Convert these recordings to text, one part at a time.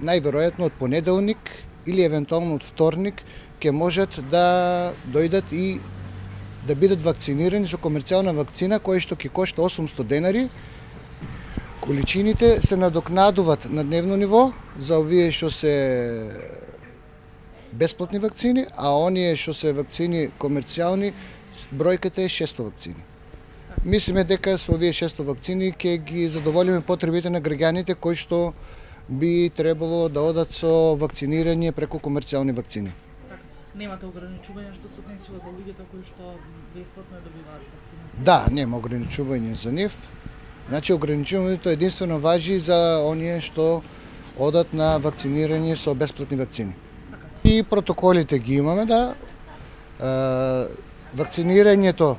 Најверојатно од понеделник или евентуално од вторник ќе можат да дојдат и да бидат вакцинирани со комерцијална вакцина која што ќе кошта 800 денари. Количините се надокнадуваат на дневно ниво за овие што се бесплатни вакцини, а оние што се вакцини комерцијални, бројката е 600 вакцини. Мислиме дека со овие 600 вакцини ќе ги задоволиме потребите на граѓаните кои што би требало да одат со вакцинирање преку комерцијални вакцини. Немате ограничување што се однесува за луѓето кои што бесплатно добиваат вакцинација? Да, нема ограничување за нив. Значи ограничувањето единствено важи за оние што одат на вакцинирање со бесплатни вакцини. И протоколите ги имаме, да. Вакцинирањето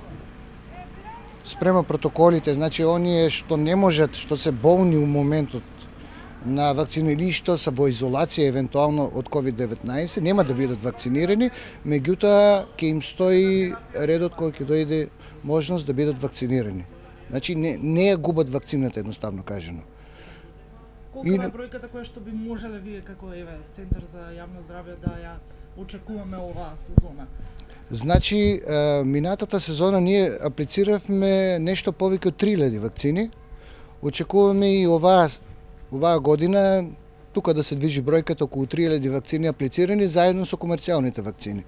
спрема протоколите, значи оние што не можат, што се болни у моментот на вакцина или што се во изолација евентуално од COVID-19, нема да бидат вакцинирани, меѓутоа ќе им стои редот кој ќе дојде можност да бидат вакцинирани. Значи не ја губат вакцината, едноставно кажано. Колку е бројката која што би можеле вие како Центар за јавно здравје да ја очекуваме оваа сезона? Значи, минатата сезона ние аплициравме нешто повеќе од 3000 вакцини. Очекуваме и оваа година тука да се движи бројката околу 3000 вакцини аплицирани заедно со комерцијалните вакцини.